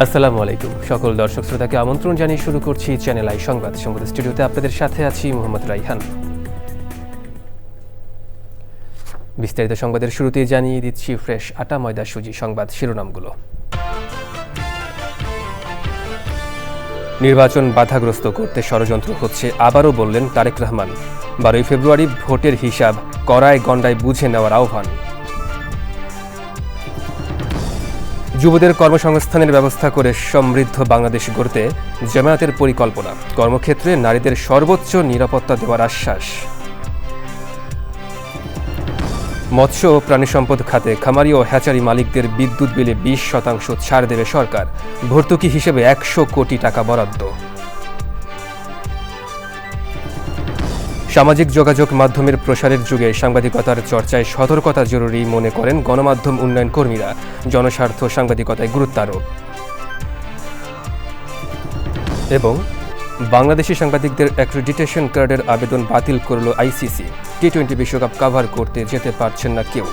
আসসালামু আলাইকুম। সকল দর্শক শ্রোতাকে আমন্ত্রণ জানিয়ে শুরু করছি চ্যানেল আই সংবাদ স্টুডিওতে আপনাদের সাথে আছি মোহাম্মদ রাইহান। বিস্তারিত সংবাদের শুরুতেই জানিয়ে দিচ্ছি ফ্রেশ আটা ময়দা সুজি সংবাদ শিরোনামগুলো। নির্বাচন বাধাগ্রস্ত করতে ষড়যন্ত্র হচ্ছে, আবারও বললেন তারেক রহমান। 12 ফেব্রুয়ারি ভোটের হিসাব কড়ায় গণ্ডায় বুঝে নেওয়ার আহ্বান। যুবদের কর্মসংস্থানের ব্যবস্থা করে সমৃদ্ধ বাংলাদেশ গড়তে জামায়াতের পরিকল্পনা। কর্মক্ষেত্রে নারীদের সর্বোচ্চ নিরাপত্তা দেওয়ার আশ্বাস। মৎস্য ও প্রাণিসম্পদ খাতে খামারি ও হ্যাচারি মালিকদের বিদ্যুৎ বিলে 20% ছাড় দেবে সরকার। ভর্তুকি হিসেবে 100 কোটি টাকা বরাদ্দ। সামাজিক যোগাযোগ মাধ্যমের প্রসারের যুগে সাংবাদিকতার চর্চায় সতর্কতা জরুরি মনে করেন গণমাধ্যম উন্নয়ন কর্মীরা। জনস্বার্থ সাংবাদিকতায় গুরুত্ব আরোপ। এবং বাংলাদেশি সাংবাদিকদের অ্যাক্রিডিটেশন কার্ডের আবেদন বাতিল করল আইসিসি। টি-20 বিশ্বকাপ কভার করতে যেতে পারছেন না কেউ।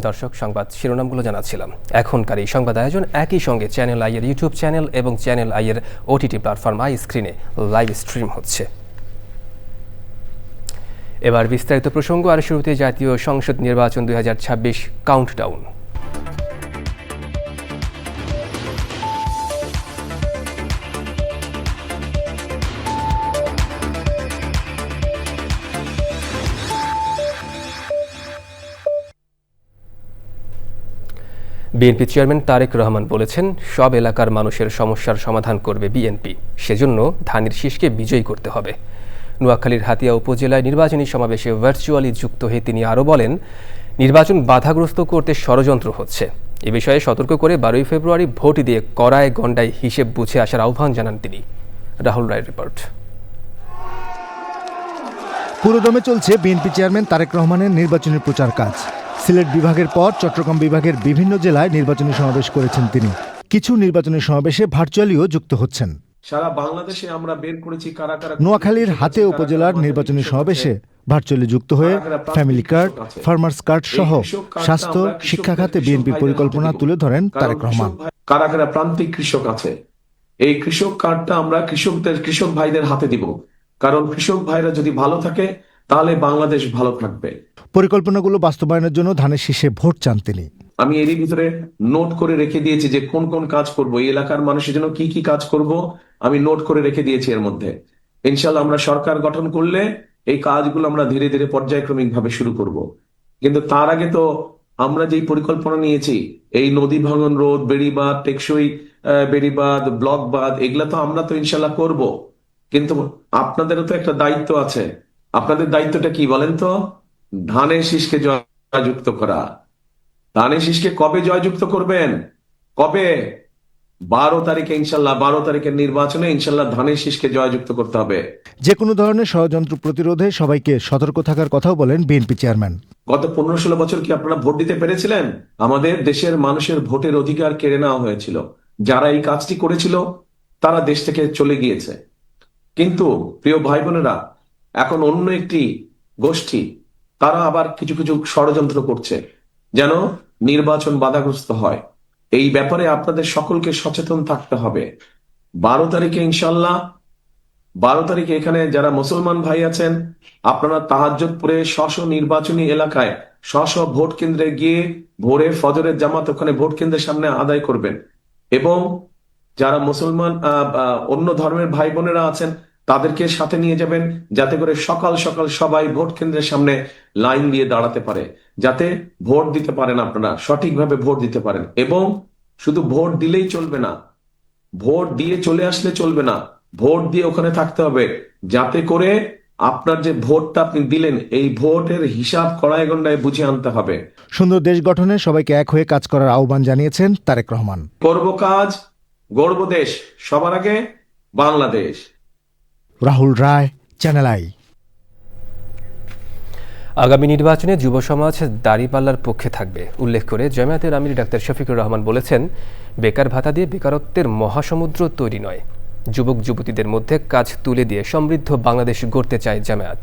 দর্শক, সংবাদ শিরোনামগুলো জানাচ্ছিলাম। এখনকার এই সংবাদ আয়োজন একই সঙ্গে চ্যানেল আইয়ের ইউটিউব চ্যানেল এবং চ্যানেল আইয়ের ওটিটি প্ল্যাটফর্ম আই স্ক্রিনে লাইভ স্ট্রিম হচ্ছে। এবার বিস্তারিত প্রসঙ্গ। আর শুরুতে জাতীয় সংসদ নির্বাচন 2026 countdown. BNP chairman Tarique Rahman বলেছেন, সব এলাকার মানুষের সমস্যার সমাধান করবে বিএনপি। সেজন্য ধানের শীষকে বিজয়ী করতে হবে। নোয়াখালীর হাতিয়া উপজেলায় নির্বাচনী সমাবেশে ভার্চুয়ালি যুক্ত হয়ে তিনি আরও বলেন, নির্বাচন বাধাগ্রস্ত করতে ষড়যন্ত্র হচ্ছে। এ বিষয়ে সতর্ক করে 12 ফেব্রুয়ারি ভোট দিয়ে কড়ায় গণ্ডায় হিসেব বুঝে আসার আহ্বান জানান তিনি। রাহুল রায়ের রিপোর্ট। পুরোদমে চলছে বিএনপি চেয়ারম্যান তারেক রহমানের নির্বাচনী প্রচার কাজ। সিলেট বিভাগের পর চট্টগ্রাম বিভাগের বিভিন্ন জেলায় নির্বাচনী সমাবেশ করেছেন তিনি। কিছু নির্বাচনী সমাবেশে ভার্চুয়ালিও যুক্ত হচ্ছেন। সারা বাংলাদেশে আমরা বের করেছি কারা কারা। নোয়াখালীর হাতিয়া উপজেলার নির্বাচনী সমাবেশে ভার্চুয়ালি যুক্ত হয়ে ফ্যামিলি কার্ড, ফার্মার্স কার্ড সহ স্বাস্থ্য, শিক্ষা খাতে বিএনপির পরিকল্পনা তুলে ধরেন তারেক রহমান। কারা কারা প্রান্তিক কৃষক আছে, এই কৃষক কার্ডটা আমরা কৃষক ভাইদের হাতে দিব। কারণ কৃষক ভাইরা যদি ভালো থাকে তাহলে বাংলাদেশ ভালো থাকবে। পরিকল্পনাগুলো বাস্তবায়নের জন্য ধানের শীষে ভোট চান তিনি। আমি এরই ভিতরে নোট করে রেখে দিয়েছি যে কোন কোন কাজ করব, এই এলাকার মানুষের জন্য কি কি কাজ করব আমি নোট করে রেখে দিয়েছি। এর মধ্যে ইনশাল্লাহ আমরা সরকার গঠন করলে এই কাজগুলো আমরা ধীরে ধীরে পর্যায়ক্রমিক ভাবে শুরু করব। কিন্তু তার আগে তো আমরা যেই পরিকল্পনা নিয়েছি, এই নদী ভাঙন রোধ, বেড়িবাঁধ, টেকসই বেড়িবাঁধ, ব্লক বাঁধ, এগুলা তো আমরা তো ইনশাল্লাহ করব। কিন্তু আপনাদেরও তো একটা দায়িত্ব আছে। আপনাদের দায়িত্বটা কি বলেন তো? ধানের শীষকে জয়যুক্ত করা। ধানের শীষকে কবে জয়যুক্ত করবেন? কবে? 12 তারিখে ইনশাল্লাহ, 12 তারিখের নির্বাচনে ইনশাল্লাহ ধানের শীষকে জয়যুক্ত করতে হবে। যে কোনো ধরনের ষড়যন্ত্র প্রতিরোধে সবাইকে সতর্ক থাকার কথাও বলেন বিএনপি চেয়ারম্যান। গত 15-16 বছর কি আপনারা ভোট দিতে পেরেছিলেন? আমাদের দেশের মানুষের ভোটের অধিকার কেড়ে নেওয়া হয়েছিল। যারা এই কাজটি করেছিল তারা দেশ থেকে চলে গিয়েছে। কিন্তু প্রিয় ভাই বোনেরা, এখন অন্য একটি গোষ্ঠী তারা আবার কিছু কিছু ষড়যন্ত্র করছে যেন নির্বাচন বাধাগ্রস্ত হয়। এই ব্যাপারে আপনাদের সকলকে সচেতন থাকতে হবে। 12 তারিখে ইনশাল্লাহ, 12 তারিখে এখানে যারা মুসলমান ভাই আছেন, আপনারা তাহাজ্জুদ পড়ে স্ব নির্বাচনী এলাকায় স্ব ভোট কেন্দ্রে গিয়ে ভোরে ফজরের জামাত ওখানে ভোট কেন্দ্রের সামনে আদায় করবেন। এবং যারা মুসলমান অন্য ধর্মের ভাই বোনেরা আছেন তাদেরকে সাথে নিয়ে যাবেন, যাতে করে সকাল সকাল সবাই ভোট কেন্দ্রের সামনে লাইন দিয়ে দাঁড়াতে পারে, যাতে ভোট দিতে পারেন, আপনারা সঠিকভাবে ভোট দিতে পারেন। এবং শুধু ভোট দিলেই চলবে না, ভোট দিয়ে চলে আসলে চলবে না, ভোট দিয়ে ওখানে থাকতে হবে, যাতে করে আপনার যে ভোটটা আপনি দিলেন এই ভোটের হিসাব কড়ায় গণ্ডায় বুঝে আনতে হবে। সুন্দর দেশ গঠনে সবাইকে এক হয়ে কাজ করার আহ্বান জানিয়েছেন তারেক রহমান। করব কাজ, গড়ব দেশ, সবার আগে বাংলাদেশ। রাহুল রায়, চ্যানেল আই। আগামী নির্বাচনে যুব সমাজ দাঁড়িপাল্লার পক্ষে থাকবে উল্লেখ করে জামায়াতের আমির ডাক্তার শফিকুর রহমান বলেছেন, বেকার ভাতা দিয়ে বেকারত্বের মহাসমুদ্র তৈরি নয়, যুবক যুবতীদের মধ্যে কাজ তুলে দিয়ে সমৃদ্ধ বাংলাদেশ গড়তে চায় জামায়াত।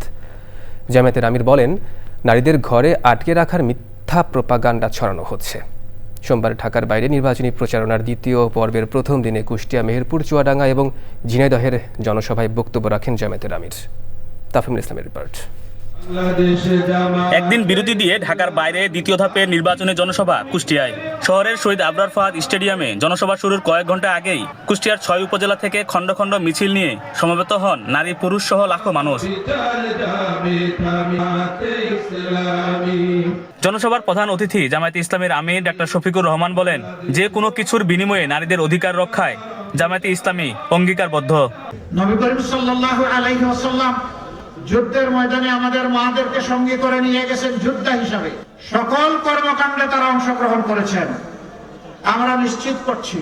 জামায়াতের আমির বলেন, নারীদের ঘরে আটকে রাখার মিথ্যা প্রোপাগান্ডা ছড়ানো হচ্ছে। সোমবার ঢাকার বাইরে নির্বাচনী প্রচারণার দ্বিতীয় পর্বের প্রথম দিনে কুষ্টিয়া, মেহেরপুর, চুয়াডাঙ্গা এবং ঝিনাইদহের জনসভায় বক্তব্য রাখেন জামায়াতের আমির। তাফিমুল ইসলামের রিপোর্ট। একদিন বিরতি দিয়ে ঢাকার বাইরে দ্বিতীয় ধাপের নির্বাচনী জনসভা কুষ্টিয়ায়। শহরের শহীদ আবরার ফাহাদ স্টেডিয়ামে জনসভা শুরুর কয়েক ঘন্টা আগেই কুষ্টিয়ার 6 উপজেলা থেকে খণ্ড খণ্ড মিছিল নিয়ে সমবেত হন নারী পুরুষ সহ লাখো মানুষ। জনসভার প্রধান অতিথি জামায়াতে ইসলামের আমির ডাক্তার শফিকুর রহমান বলেন, যে কোনো কিছুর বিনিময়ে নারীদের অধিকার রক্ষায় জামায়াতে ইসলামী অঙ্গীকারবদ্ধ। নবী করিম সাল্লাল্লাহু আলাইহি ওয়াসাল্লাম যুদ্ধের ময়দানে আমাদের মাদেরকে সঙ্গে করে নিয়ে গেছেন যোদ্ধা হিসাবে। সকল কর্মকাণ্ডে তারা অংশগ্রহণ করেছেন। আমরা নিশ্চিত করছি,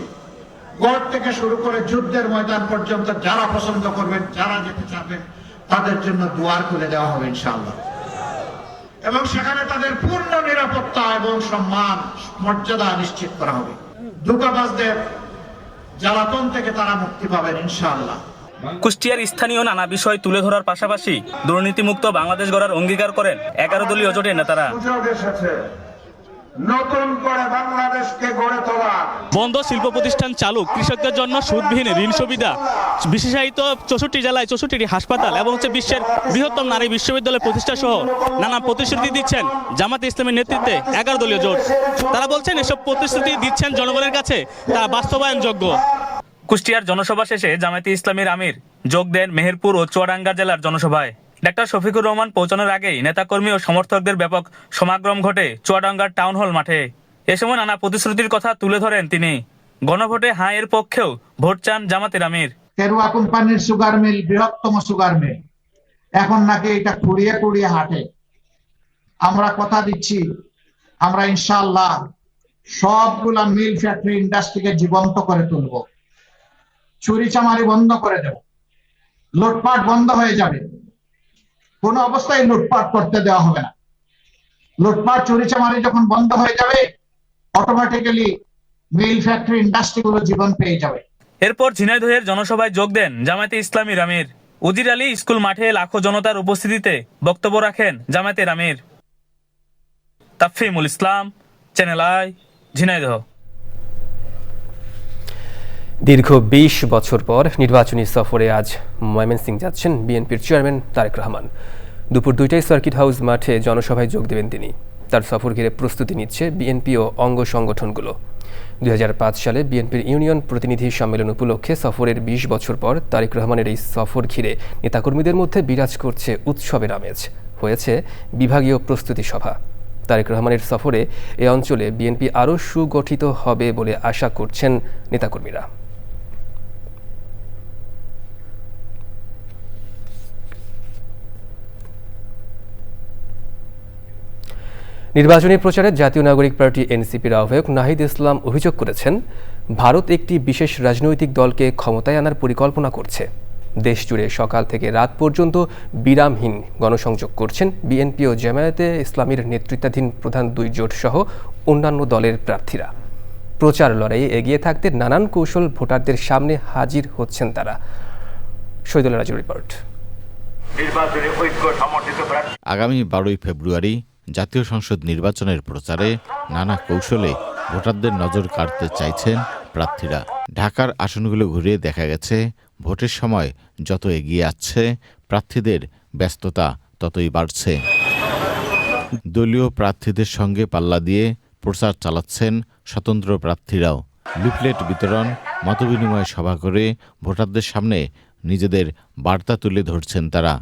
গড় থেকে শুরু করে যুদ্ধের ময়দান পর্যন্ত যারা পছন্দ করবেন, যারা যেতে চাবেন, তাদের জন্য দুয়ার খুলে দেওয়া হবে ইনশাআল্লাহ। এবং সেখানে তাদের পূর্ণ নিরাপত্তা এবং সম্মান মর্যাদা নিশ্চিত করা হবে। ধোঁকাবাজদের জ্বালাতন থেকে তারা মুক্তি পাবেন ইনশাআল্লাহ। কুষ্টিয়ার স্থানীয় নানা বিষয় তুলে ধরার পাশাপাশি দুর্নীতিমুক্ত বাংলাদেশ গড়ার অঙ্গীকার করেন 11 দলীয় জোটের নেতারা। নতুন করে বাংলাদেশকে গড়ে তোলা, বন্ধ শিল্প প্রতিষ্ঠান চালু, কৃষকদের জন্য সুদবিহীন ঋণ সুবিধা, বিশেষায়িত 64 জেলায় 64টি হাসপাতাল এবং বিশ্বের বৃহত্তম নারী বিশ্ববিদ্যালয় প্রতিষ্ঠা সহ নানা প্রতিশ্রুতি দিচ্ছেন জামায়াতে ইসলামের নেতৃত্বে 11 দলীয় জোট। তারা বলছেন, এসব প্রতিশ্রুতি দিচ্ছেন জনগণের কাছে, তা বাস্তবায়নযোগ্য। কুষ্টিয়ার জনসভা শেষে জামায়াতে ইসলামীর আমির যোগ দেন মেহেরপুর ও চুয়াডাঙ্গা জেলার জনসভায়। ডাক্তার শফিকুর রহমান পৌঁছানোর আগেই নেতাকর্মী ও সমর্থকদের ব্যাপক সমাগম ঘটে চুয়াডাঙ্গার টাউন হল মাঠে। এ সময় নানা প্রতিশ্রুতির কথা তুলে ধরেন তিনি। গণভোটে হ্যাঁ এর পক্ষেও ভোট চান জামাতের আমির। কেরুয়া কোম্পানির সুগার মিল বৃহত্তম সুগার মিল, এখন নাকি এটা কুড়িয়ে কুড়িয়ে হাঁটে। আমরা কথা দিচ্ছি, আমরা ইনশাআল্লাহ সবগুলা মিল ফ্যাক্টরি ইন্ডাস্ট্রিকে জীবন্ত করে তুলব। চুরি চামারি বন্ধ করে দেব, লুটপাট বন্ধ হয়ে যাবে। কোন অবস্থায় লুটপাট করতে দেওয়া হবে না। লুটপাট চুরি চামারি যখন বন্ধ হয়ে যাবে, অটোমেটিক্যালি মিল ফ্যাক্টরি ইন্ডাস্ট্রিগুলো জীবন পেয়ে যাবে। এরপর ঝিনাইদহের জনসভায় যোগ দেন জামায়াতে ইসলামীর আমির। উজির আলী স্কুল মাঠে লাখো জনতার উপস্থিতিতে বক্তব্য রাখেন জামায়াতের আমির। তাফিমুল ইসলাম, চ্যানেল আই, ঝিনাইদহ। দীর্ঘ 20 বছর পর নির্বাচনী সফরে আজ ময়মনসিংহ যাচ্ছেন বিএনপির চেয়ারম্যান তারেক রহমান। দুপুর 2টায় সার্কিট হাউস মাঠে জনসভায় যোগ দেবেন তিনি। তার সফর ঘিরে প্রস্তুতি নিচ্ছে বিএনপি ও অঙ্গ সংগঠনগুলো। 2005 সালে বিএনপির ইউনিয়ন প্রতিনিধি সম্মেলন উপলক্ষে সফরের 20 বছর পর তারেক রহমানের এই সফর ঘিরে নেতাকর্মীদের মধ্যে বিরাজ করছে উৎসবের আমেজ। হয়েছে বিভাগীয় প্রস্তুতি সভা। তারেক রহমানের সফরে এ অঞ্চলে বিএনপি আরও সুগঠিত হবে বলে আশা করছেন নেতাকর্মীরা। নির্বাচনী প্রচারে জাতীয় নাগরিক পার্টি এনসিপির আহ্বায়ক নাহিদ ইসলাম অভিযোগ করেছেন, ভারত একটি বিশেষ রাজনৈতিক দলকে ক্ষমতায় আনার পরিকল্পনা করছে। দেশ জুড়ে সকাল থেকে রাত পর্যন্ত বিরামহীন গণসংযোগ করছেন বিএনপি ও জামায়াতে ইসলামীর নেতৃত্বাধীন প্রধান 2 জোট সহ অন্যান্য দলের প্রার্থীরা। প্রচার লড়াইয়ে এগিয়ে থাকতে নানান কৌশল ভোটারদের সামনে হাজির হচ্ছেন তারা। শহীদুল্লাহ রাজুর রিপোর্ট। আগামী 12ই ফেব্রুয়ারি জাতীয় সংসদ নির্বাচনের প্রচারে নানা কৌশলে ভোটারদের নজর কাড়তে চাইছেন প্রার্থীরা। ঢাকার আসনগুলো ঘুরিয়ে দেখা গেছে, ভোটের সময় যত এগিয়ে আসছে প্রার্থীদের ব্যস্ততা ততই বাড়ছে। দলীয় প্রার্থীদের সঙ্গে পাল্লা দিয়ে প্রচার চালাচ্ছেন স্বতন্ত্র প্রার্থীরাও। লিফলেট বিতরণ, মতবিনিময় সভা করে ভোটারদের সামনে নিজেদের বার্তা তুলে ধরছেন তারা।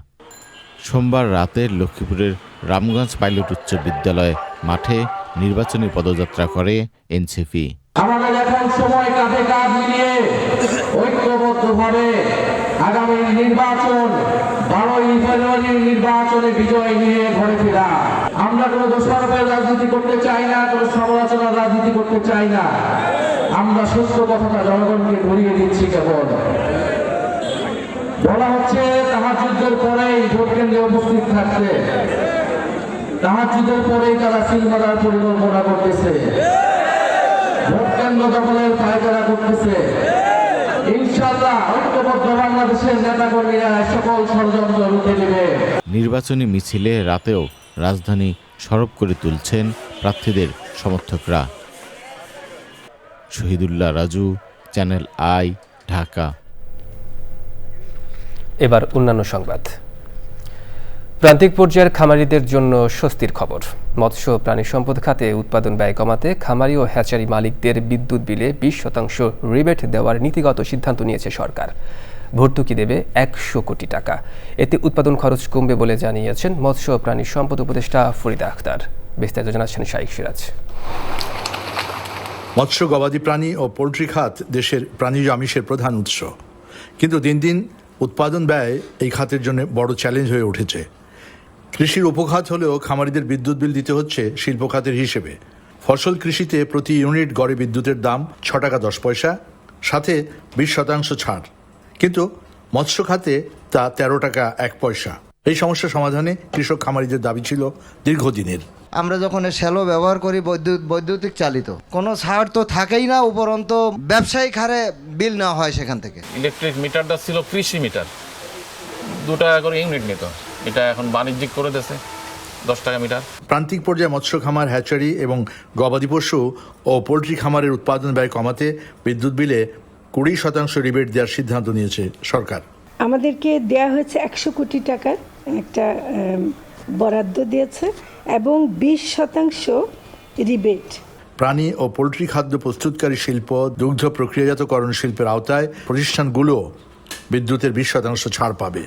সোমবার রাতে লক্ষ্মীপুরের রামগঞ্জ পাইলট উচ্চ বিদ্যালয় মাঠে নির্বাচনী পদযাত্রা করে এনসিপি। আমাদের এখন সময় কাঁধে কাঁধ মিলিয়ে ঐক্যবদ্ধভাবে আগামী নির্বাচন 12ই ফেব্রুয়ারির নির্বাচনে বিজয় নিয়ে ঘরে ফেরা। আমরা কোনো দোষারোপের রাজনীতি করতে চাই না, কোনো সমালোচনার রাজনীতি করতে চাই না। আমরা সত্য কথাটা জনগণকে ধরিয়ে দিচ্ছি। কেবল বলা হচ্ছে তাহাজ্জুদের পরেই ভোট কেন্দ্রে উপস্থিত থাকতে, তাহাজ্জুদের পরেই তারা সিল মারার পরিকল্পনা করতেছে, ভোট কেন্দ্র দখলের পায়তারা করতেছে। ইনশাআল্লাহ ঐক্যবদ্ধ বাংলাদেশের নেতাকর্মীরা সকল ষড়যন্ত্র রুখে দেবে। নির্বাচনী মিছিলে রাতেও রাজধানী সরব করে তুলছেন প্রার্থীদের সমর্থকরা। Shahidullah Raju, channel I, Dhaka. এবার অন্যান্য সংবাদ। প্রান্তিক পর্যায়ের খামারিদের জন্য স্বস্তির খবর। মৎস্য প্রাণী সম্পদ খাতে উৎপাদন ব্যয় কমাতে খামারি ও হ্যাচারি মালিকদের বিদ্যুৎ বিলে 20% রিবেট দেওয়ার নীতিগত সিদ্ধান্ত নিয়েছে সরকার। ভর্তুকি দেবে 100 কোটি টাকা। এতে উৎপাদন খরচ কমবে বলে জানিয়েছেন মৎস্য প্রাণী সম্পদ উপদেষ্টা ফরিদা আক্তার। বিস্তারিত জানাচ্ছেন শাইখ সিরাজ। মৎস্য, গবাদি প্রাণী ও পোলট্রি খাত দেশের প্রাণীজ আমিষের প্রধান উৎস, কিন্তু দিন দিন উৎপাদন ব্যয় এই খাতের জন্য বড় চ্যালেঞ্জ হয়ে উঠেছে। কৃষির উপখাত হলেও খামারিদের বিদ্যুৎ বিল দিতে হচ্ছে শিল্প খাতের হিসেবে। ফসল কৃষিতে প্রতি ইউনিট গড়ে বিদ্যুতের দাম 6 টাকা 10 পয়সা, সাথে 20% ছাড়, কিন্তু মৎস্য খাতে তা 13 টাকা 1 পয়সা। এই সমস্যা সমাধানে কৃষক খামারিদের দাবি ছিল দীর্ঘদিনের। আমরা যখন শ্যালো ব্যবহার করি বৈদ্যুতিক চালিত, কোনো ছাড় তো থাকেই না, উপরন্ত ব্যবসায়িক হারে বিল নেওয়া হয় সেখান থেকে। ইলেকট্রিক মিটারটা ছিল কৃষি মিটার, 2 টাকা করে ইউনিট নিত, এটা এখন বাণিজ্যিক করে দিয়েছে 10 টাকা মিটার। প্রান্তিক পর্যায়ে মৎস্য খামার, হ্যাচারি এবং গবাদি পশু ও পোলট্রি খামারের উৎপাদন ব্যয় কমাতে বিদ্যুৎ বিলে 20% রিবেট দেওয়ার সিদ্ধান্ত নিয়েছে সরকার। আমাদেরকে দেয়া হয়েছে 100 কোটি টাকার একটা বরাদ্দ দিয়েছে এবং 20% রিবেট। প্রাণী ও পোলট্রি খাদ্য প্রস্তুতকারী শিল্প, দুগ্ধ প্রক্রিয়াজাতকরণ শিল্পের আওতায় প্রতিষ্ঠানগুলো বিদ্যুতের 20% ছাড় পাবে,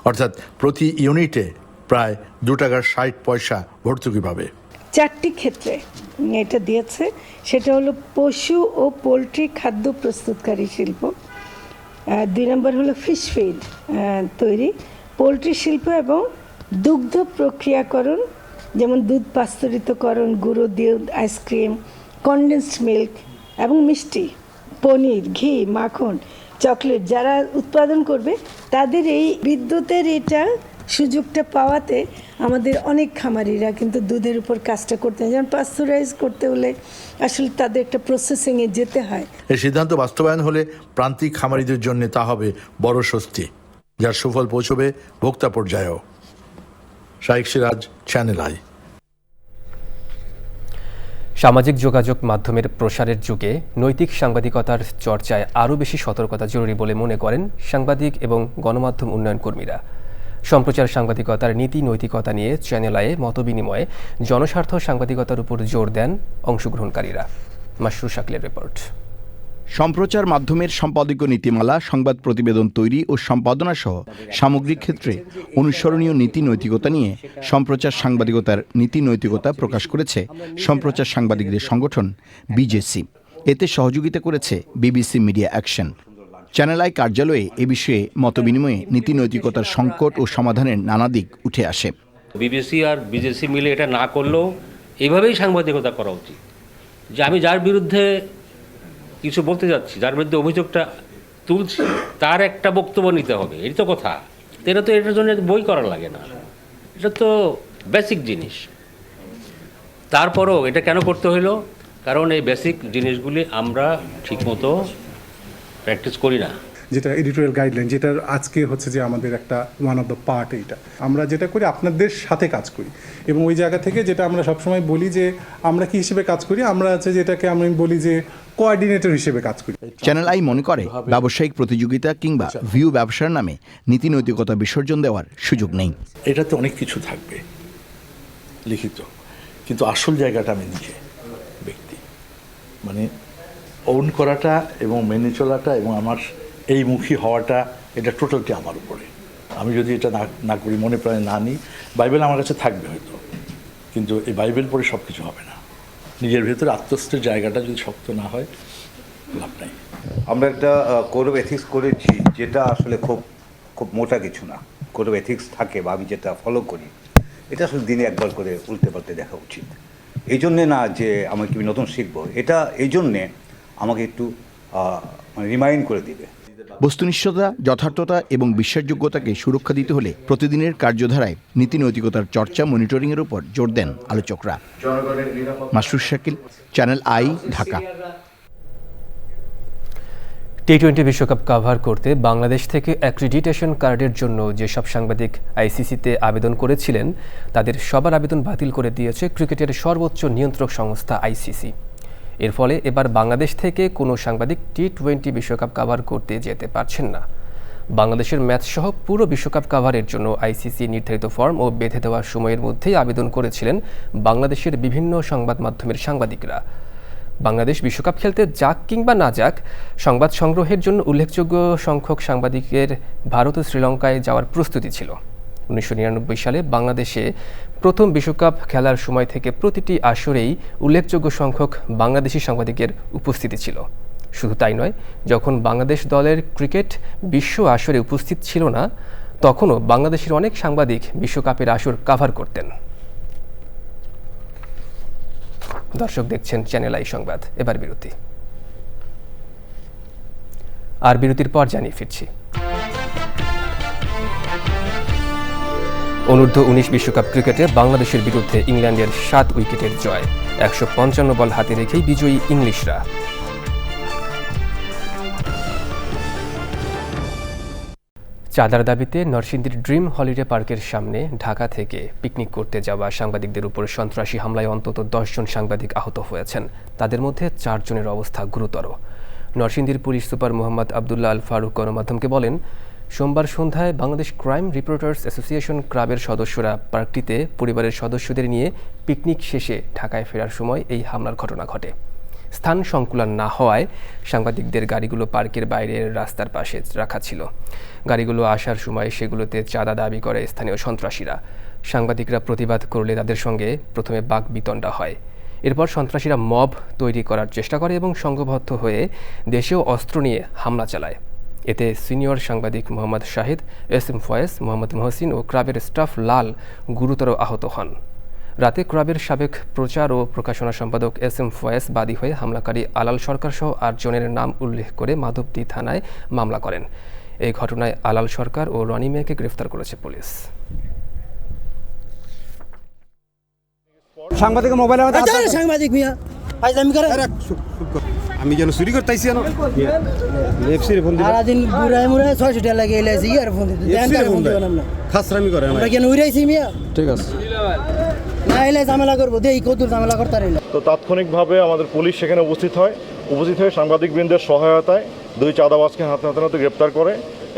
অর্থাৎ প্রতি ইউনিটে প্রায় 2 টাকা 60 পয়সা ভর্তুকি পাবে। 4টি ক্ষেত্রে এটা দিয়েছে, সেটা হলো পশু ও পোলট্রি খাদ্য প্রস্তুতকারী শিল্প, 2 নম্বর হলো ফিশ ফিড তৈরি, পোলট্রি শিল্প এবং দুগ্ধ প্রক্রিয়াকরণ, যেমন দুধ পাস্তুরিতকরণ, গুঁড়ো দুধ, আইসক্রিম, কনডেন্সড মিল্ক এবং মিষ্টি, পনির, ঘি, মাখন, চকলেট যারা উৎপাদন করবে তাদের এই বিদ্যুতের এটা সুযোগটা পাওয়াতে আমাদের অনেক খামারিরা কিন্তু দুধের উপর কাজটা করতে হয়, যেমন পাস্তুরাইজ করতে হলে আসলে তাদের একটা প্রসেসিংয়ে যেতে হয়। এই সিদ্ধান্ত বাস্তবায়ন হলে প্রান্তিক খামারিদের জন্য তা হবে বড় স্বস্তি, যার সুফল পৌঁছবে ভোক্তা পর্যায়েও। শাইখ সিরাজ, চ্যানেল আই। সামাজিক যোগাযোগ মাধ্যমের প্রসারের যুগে নৈতিক সাংবাদিকতার চর্চায় আরও বেশি সতর্কতা জরুরি বলে মনে করেন সাংবাদিক এবং গণমাধ্যম উন্নয়ন কর্মীরা। সম্প্রচার সাংবাদিকতার নীতি নৈতিকতা নিয়ে চ্যানেল আয়ে মতবিনিময়ে জনস্বার্থ সাংবাদিকতার উপর জোর দেন অংশগ্রহণকারীরা। মাশরুর শাকিলের রিপোর্ট। সম্প্রচার মাধ্যমের সম্পাদকীয় নীতিমালা, সংবাদ প্রতিবেদন তৈরি ও সম্পাদনা সহ সামগ্রিক ক্ষেত্রে অনুসরণীয় নীতি নৈতিকতা নিয়ে সম্প্রচার সাংবাদিকতার নীতি নৈতিকতা প্রকাশ করেছে সম্প্রচার সাংবাদিকদের সংগঠন বিজেসি। এতে সহযোগিতা করেছে BBC media action. Channel I কার্যালয়ে এ বিষয়ে মতবিনিময়ে নীতি নৈতিকতার সংকট ও সমাধানের নানা দিক উঠে আসে। বিবিসি আর বিজেসি মিলে এটা না করলেও এইভাবেই সাংবাদিকতা করা উচিত, যে আমি যার বিরুদ্ধে কিছু বলতে যাচ্ছি, যার বিরুদ্ধে অভিযোগটা তুলছি, তার একটা বক্তব্য নিতে হবে, এই তো কথা। এটা তো এটার জন্য বই করা লাগে না, এটা তো বেসিক জিনিস। তারপরও এটা কেন করতে হইলো? কারণ এই বেসিক জিনিসগুলি আমরা ঠিকমতো প্র্যাকটিস করি না। যেটা এডিটোরিয়াল গাইডলাইন, যেটা আজকে হচ্ছে যে আমাদের একটা ওয়ান অফ দ্য পার্ট, এইটা আমরা যেটা করি আপনাদের সাথে কাজ করি, এবং ওই জায়গা থেকে যেটা আমরা সবসময় বলি যে আমরা কি হিসেবে কাজ করি, আমরা আছে যেটাকে আমি বলি যে কোঅর্ডিনেটর হিসেবে কাজ করি। চ্যানেল আই মনে করে ব্যবসায়িক প্রতিযোগিতা কিংবা ভিউ ব্যবসার নামে নীতি নৈতিকতা বিসর্জন দেওয়ার সুযোগ নেই। এটাতে অনেক কিছু থাকবে লিখিত, কিন্তু আসল জায়গাটা আমি নিজে ব্যক্তি, মানে ওন করাটা এবং মেনে চলাটা এবং আমার এই মুখী হওয়াটা, এটা টোটালটি আমার উপরে। আমি যদি এটা না করি, মনে প্রাণে না নিই, বাইবেল আমার কাছে থাকবে হয়তো, কিন্তু এই বাইবেল পড়ে সব কিছু হবে না। নিজের ভেতরে আত্মস্থের জায়গাটা যদি শক্ত না হয়, লাভ নাই। আমরা একটা কোড অফ এথিক্স করেছি, যেটা আসলে খুব মোটা কিছু না। কোড অফ এথিক্স থাকে বা আমি যেটা ফলো করি, এটা আসলে দিনে একবার করে উল্টে পাল্টে দেখা উচিত। এই জন্যে না যে আমাকে কি নতুন শিখবো, এটা এই জন্যে আমাকে একটু রিমাইন্ড করে দিবে। বস্তুনিষ্ঠতা, যথার্থতা এবং বিশ্বাসযোগ্যতাকে সুরক্ষা দিতে হলে প্রতিদিনের কার্যধারায় নীতি নৈতিকতার চর্চা, মনিটরিংয়ের উপর জোর দেন আলোচকরা। Mashrur Shakil, channel I, Dhaka. টি-20 বিশ্বকাপ কভার করতে বাংলাদেশ থেকে অ্যাক্রিডিটেশন কার্ডের জন্য যেসব সাংবাদিক আইসিসিতে আবেদন করেছিলেন তাদের সবার আবেদন বাতিল করে দিয়েছে ক্রিকেটের সর্বোচ্চ নিয়ন্ত্রক সংস্থা আইসিসি। এর ফলে এবার বাংলাদেশ থেকে কোনো সাংবাদিক টি-20 বিশ্বকাপ কভার করতে যেতে পারছেন না। বাংলাদেশের ম্যাচসহ পুরো বিশ্বকাপ কভারের জন্য আইসিসি নির্ধারিত ফর্ম ও বেঁধে দেওয়া সময়ের মধ্যেই আবেদন করেছিলেন বাংলাদেশের বিভিন্ন সংবাদ মাধ্যমের সাংবাদিকরা। বাংলাদেশ বিশ্বকাপ খেলতে যাক কিংবা না যাক, সংবাদ সংগ্রহের জন্য উল্লেখযোগ্য সংখ্যক সাংবাদিকের ভারত ও শ্রীলঙ্কায় যাওয়ার প্রস্তুতি ছিল। 1999 সালে বাংলাদেশে প্রথম বিশ্বকাপ খেলার সময় থেকে প্রতিটি আসরেই উল্লেখযোগ্য সংখ্যক বাংলাদেশি সাংবাদিকের উপস্থিতি ছিল। শুধু তাই নয়, যখন বাংলাদেশ দলের ক্রিকেট বিশ্ব আসরে উপস্থিত ছিল না, তখনও বাংলাদেশের অনেক সাংবাদিক বিশ্বকাপের আসর কভার করতেন। দর্শক দেখছেন চ্যানেল আই সংবাদ। এবার বিরতি, আর বিরতির পর জানিয়ে ফিরছি। অনূর্ধ্ব-19 বিশ্বকাপ ক্রিকেটে বাংলাদেশের বিরুদ্ধে ইংল্যান্ডের 7 উইকেটের জয়। 155 বল হাতে রেখেই বিজয়ী ইংলিশরা। চাঁদার দাবিতে নরসিংদীর ড্রিম হলিডে পার্কের সামনে ঢাকা থেকে পিকনিক করতে যাওয়া সাংবাদিকদের উপর সন্ত্রাসী হামলায় অন্তত 10 জন সাংবাদিক আহত হয়েছেন। তাদের মধ্যে 4 জনের অবস্থা গুরুতর। নরসিংদীর পুলিশ সুপার মোহাম্মদ আবদুল্লাহ আল ফারুক গণমাধ্যমকে বলেন, সোমবার সন্ধ্যায় বাংলাদেশ ক্রাইম রিপোর্টার্স অ্যাসোসিয়েশন ক্লাবের সদস্যরা পার্কটিতে পরিবারের সদস্যদের নিয়ে পিকনিক শেষে ঢাকায় ফেরার সময় এই হামলার ঘটনা ঘটে। স্থান সংকুলান না হওয়ায় সাংবাদিকদের গাড়িগুলো পার্কের বাইরের রাস্তার পাশে রাখা ছিল। গাড়িগুলো আসার সময় সেগুলোতে চাঁদা দাবি করে স্থানীয় সন্ত্রাসীরা। সাংবাদিকরা প্রতিবাদ করলে তাদের সঙ্গে প্রথমে বাকবিতণ্ডা হয়। এরপর সন্ত্রাসীরা মব তৈরি করার চেষ্টা করে এবং সংঘবদ্ধ হয়ে দেশীয় অস্ত্র নিয়ে হামলা চালায়। এতে সিনিয়র সাংবাদিক মোহাম্মদ শাহিদ, এস.এম. ফয়েজ, মোহাম্মদ মহসিন ও ক্লাবের স্টাফ লাল গুরুতর আহত হন। রাতে ক্লাবের সাবেক প্রচার ও প্রকাশনা সম্পাদক এস.এম. ফয়েজ বাদী হয়ে হামলাকারী আলাল সরকার সহ 8 জনের নাম উল্লেখ করে মাধবদী থানায় মামলা করেন। এই ঘটনায় আলাল সরকার ও রনি মেয়েকে গ্রেফতার করেছে পুলিশ। সাংবাদিকের মোবাইলে সাংবাদিক মিয়া আমি যেন চুরি করতেছি না এফসির ফোন দিই সারাদিন বুড়ায় মুড়ায় 600 টাকা লাগে এলাইছি আর ফোন দিতে দেন ফোন দিও না খাসরামি করে আমরা কেন উড়াইছি মিয়া ঠিক আছে না এলে ঝামেলা করব দেই কত ঝামেলা করতে রইল। তো তাৎক্ষণিকভাবে আমাদের পুলিশ সেখানে উপস্থিত হয়ে সাংবাদিকবৃন্দের সহায়তায় 2 চাঁদাবাজকে হাতে গ্রেপ্তার করে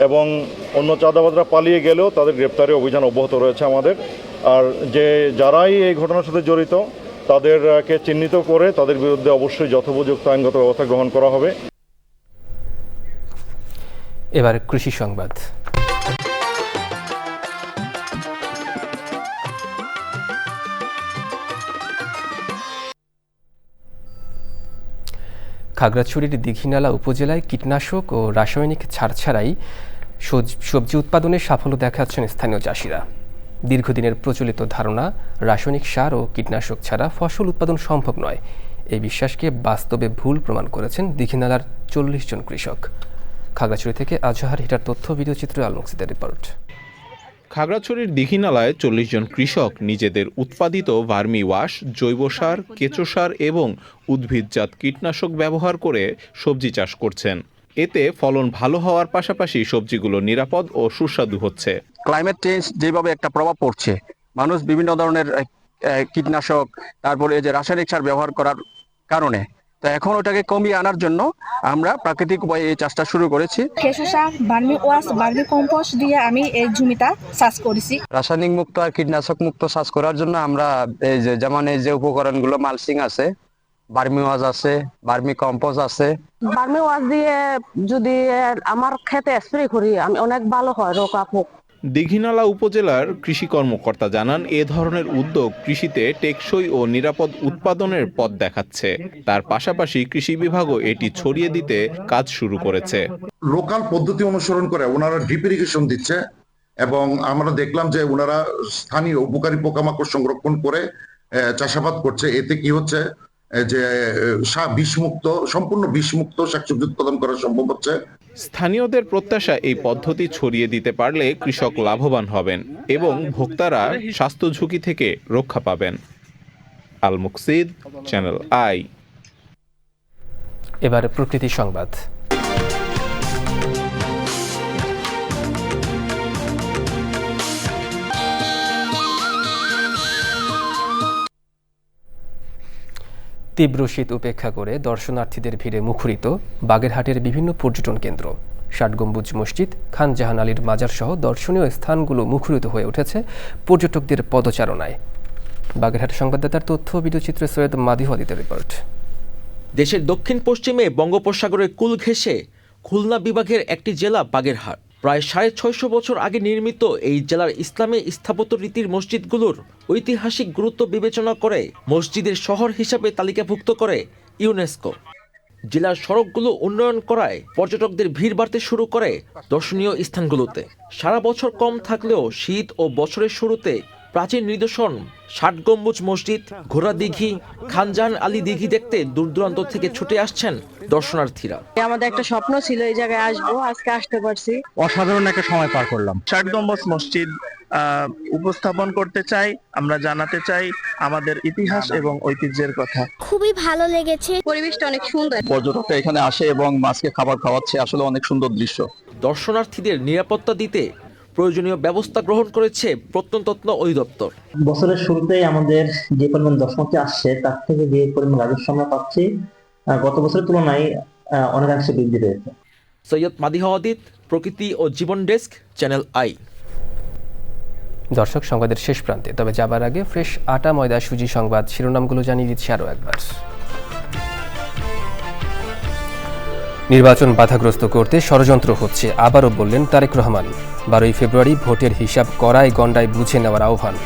এবং অন্য চাঁদাবাজরা পালিয়ে গেলেও তাদের গ্রেপ্তারে অভিযান অব্যাহত রয়েছে আমাদের। আর যারাই এই ঘটনার সাথে জড়িত তাদেরকে চিহ্নিত করে তাদের বিরুদ্ধে অবশ্যই যথোপযুক্ত আইনগত ব্যবস্থা গ্রহণ করা হবে। এবার কৃষি সংবাদ। খাগড়াছড়ির দীঘিনালা উপজেলায় কীটনাশক ও রাসায়নিক ছাড় ছাড়াই সবজি উৎপাদনে সাফল্য দেখাচ্ছেন স্থানীয় চাষিরা। দীর্ঘদিনের প্রচলিত ধারণা রাসায়নিক সার ও কীটনাশক ছাড়া ফসল উৎপাদন সম্ভব নয়, এই বিশ্বাসকে বাস্তবে ভুল প্রমাণ করেছেন দীঘিনালার 40 জন কৃষক। খাগড়াছড়ি থেকে আজহার হিটার তথ্য, ভিডিওচিত্র আলমুকসিদের রিপোর্ট। খাগড়াছড়ির দীঘিনালায় 40 জন কৃষক নিজেদের উৎপাদিত ভার্মি ওয়াশ, জৈব সার, কেঁচো সার এবং উদ্ভিদজাত কীটনাশক ব্যবহার করে সবজি চাষ করছেন। এতে ফলন ভালো হওয়ার পাশাপাশি সবজিগুলো নিরাপদ ও সুস্বাদু হচ্ছে। ক্লাইমেট চেঞ্জ যেভাবে একটা প্রভাব পড়ছে, মানুষ বিভিন্ন ধরনের কীটনাশক তারপরে এই যে রাসায়নিক সার ব্যবহার করার কারণে, তো এখন ওটাকে কমিয়ে আনার জন্য আমরা প্রাকৃতিক উপায়ে এই চাষটা শুরু করেছি। কেঁচো সার, ভার্মি ওয়াশ, ভার্মি কম্পোস্ট দিয়ে আমি এই জমিটা চাষ করেছি। রাসায়নিক মুক্ত আর কীটনাশক মুক্ত চাষ করার জন্য আমরা এই যে যেমন এই যে উপকরণগুলো মালচিং আছে, ভার্মি ওয়াশ আছে, ভার্মি কম্পোস্ট আছে। ভার্মি ওয়াশ দিয়ে যদি আমার খেতে স্প্রে করি আমি অনেক ভালো হয় রোগপোক। দীঘিনালা উপজেলার কৃষি কর্মকর্তা জানান, এ ধরনের উদ্যোগ কৃষিতে টেকসই ও নিরাপদ উৎপাদনের পথ দেখাচ্ছে। তার পাশাপাশি কৃষি বিভাগও এটি ছড়িয়ে দিতে কাজ শুরু করেছে। লোকাল পদ্ধতি অনুসরণ করে ওনারা ড্রিপ ইরিগেশন দিচ্ছে এবং আমরা দেখলাম যে ওনারা স্থানীয় উপকারী পোকামাকড় সংরক্ষণ করে চাষাবাদ করছে। এতে কি হচ্ছে যে সম্পূর্ণ বিষমুক্ত শাকসবজি উৎপাদন করা সম্ভব হচ্ছে। স্থানীয়দের প্রত্যাশা, এই পদ্ধতি ছড়িয়ে দিতে পারলে কৃষক লাভবান হবেন এবং ভোক্তারা স্বাস্থ্য ঝুঁকি থেকে রক্ষা পাবেন। আল মুকসিদ, চ্যানেল আই। এবার প্রকৃতি সংবাদ। তীব্র শীত উপেক্ষা করে দর্শনার্থীদের ভিড়ে মুখরিত বাগেরহাটের বিভিন্ন পর্যটন কেন্দ্র। ৬০ গম্বুজ মসজিদ, খান জাহান আলীর মাজার সহ দর্শনীয় স্থানগুলো মুখরিত হয়ে উঠেছে পর্যটকদের পদচারণায়। বাগেরহাট সংবাদদাতার তথ্য ভিডিওচিত্রে সৈয়দ মাদিহদিতের রিপোর্ট। দেশের দক্ষিণ পশ্চিমে বঙ্গোপসাগরের কুল ঘেঁষে খুলনা বিভাগের একটি জেলা বাগেরহাট। প্রায় ৬৫০ বছর আগে নির্মিত এই জেলার ইসলামী স্থাপত্য রীতির মসজিদগুলোর ঐতিহাসিক গুরুত্ব বিবেচনা করে মসজিদের শহর হিসাবে তালিকাভুক্ত করে ইউনেস্কো। জেলার সড়কগুলো উন্নয়ন করায় পর্যটকদের ভিড় বাড়তে শুরু করে দর্শনীয় স্থানগুলোতে। সারা বছর কম থাকলেও শীত ও বছরের শুরুতে প্রাচীন নিদর্শন ৬০ গম্বুজ মসজিদ, ঘোড়া দিঘি, খান জাহান আলী দিঘি দেখতে দূর দূরান্ত থেকে ছুটে আসছেন দর্শনার্থীরা। আমাদের একটা স্বপ্ন ছিল এই জায়গায় আসবো, আজকে আসতে পারছি। অসাধারণ একটা সময় পার করলাম। ৬০ গম্বুজ মসজিদ উপস্থাপন করতে চাই, আমরা জানাতে চাই আমাদের ইতিহাস এবং ঐতিহ্যের কথা। খুবই ভালো লেগেছে, পরিবেশটা অনেক সুন্দর। পর্যটকরা এখানে আসে এবং মাছকে খাবার খাওয়াচ্ছে, আসলে অনেক সুন্দর দৃশ্য। দর্শনার্থীদের নিরাপত্তা দিতে প্রয়োজনীয় ব্যবস্থা গ্রহণ করেছে প্রত্নতত্ত্ব অধিদপ্তর। বছরের শুরুতেই আমাদের যে পরিমাণ দর্শনার্থী আসছে তার থেকে যে পরিমাণ রাজস্ব আমরা পাচ্ছি গত বছরের তুলনায় অনেকাংশে বৃদ্ধি পেয়েছে। সৈয়দ মাদিহদিত, প্রকৃতি ও জীবন ডেস্ক, চ্যানেল আই। দর্শক, সংবাদের শেষ প্রান্তে, তবে যাবার আগে ফ্রেশ আটা ময়দা সুজি সংবাদ শিরোনামগুলো জানিয়ে দিচ্ছি আরও একবার। নির্বাচন বাধাগ্রস্ত করতে ষড়যন্ত্র হচ্ছে, আবারও বললেন তারেক রহমান। 12ই ফেব্রুয়ারি ভোটের হিসাব করায় গণ্ডায় বুঝে নেওয়ার আহ্বান।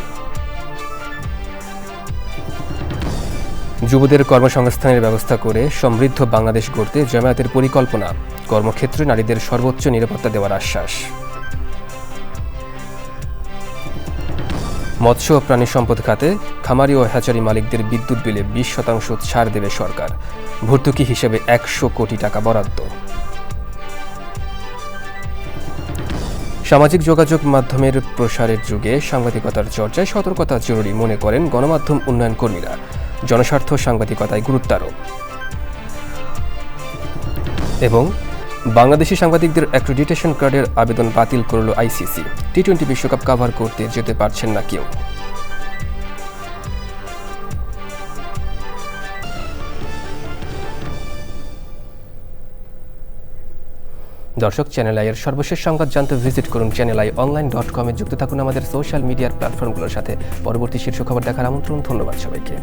যুবদের কর্মসংস্থানের ব্যবস্থা করে সমৃদ্ধ বাংলাদেশ গড়তে জামায়াতের পরিকল্পনা, কর্মক্ষেত্রে নারীদের সর্বোচ্চ নিরাপত্তা দেওয়ার আশ্বাস। মৎস্য ও প্রাণী সম্পদ খাতে খামারি ও হ্যাচারি মালিকদের বিদ্যুৎ বিলে 20% ছাড় দেবে সরকার, ভর্তুকি হিসেবে 100 কোটি টাকা বরাদ্দ। সামাজিক যোগাযোগ মাধ্যমের প্রসারের যুগে সাংবাদিকতার চর্চায় সতর্কতা জরুরি মনে করেন গণমাধ্যম উন্নয়ন কর্মীরা, জনস্বার্থ সাংবাদিকতায় গুরুত্বারোপ। এবং বাংলাদেশি সাংবাদিকদের অ্যাক্রেডিটেশন কার্ডের আবেদন বাতিল করল আইসিসি, টি-20 বিশ্বকাপ কভার করতে যেতে পারছেন না কেউ। দর্শক, চ্যানেল আই এর সর্বশেষ সংবাদ জানতে ভিজিট করুন channelionline.com-এ। যুক্ত থাকুন আমাদের সোশ্যাল মিডিয়ার প্ল্যাটফর্মগুলোর সাথে। পরবর্তী শীর্ষ খবর দেখার আমন্ত্রণ। ধন্যবাদ সবাইকে।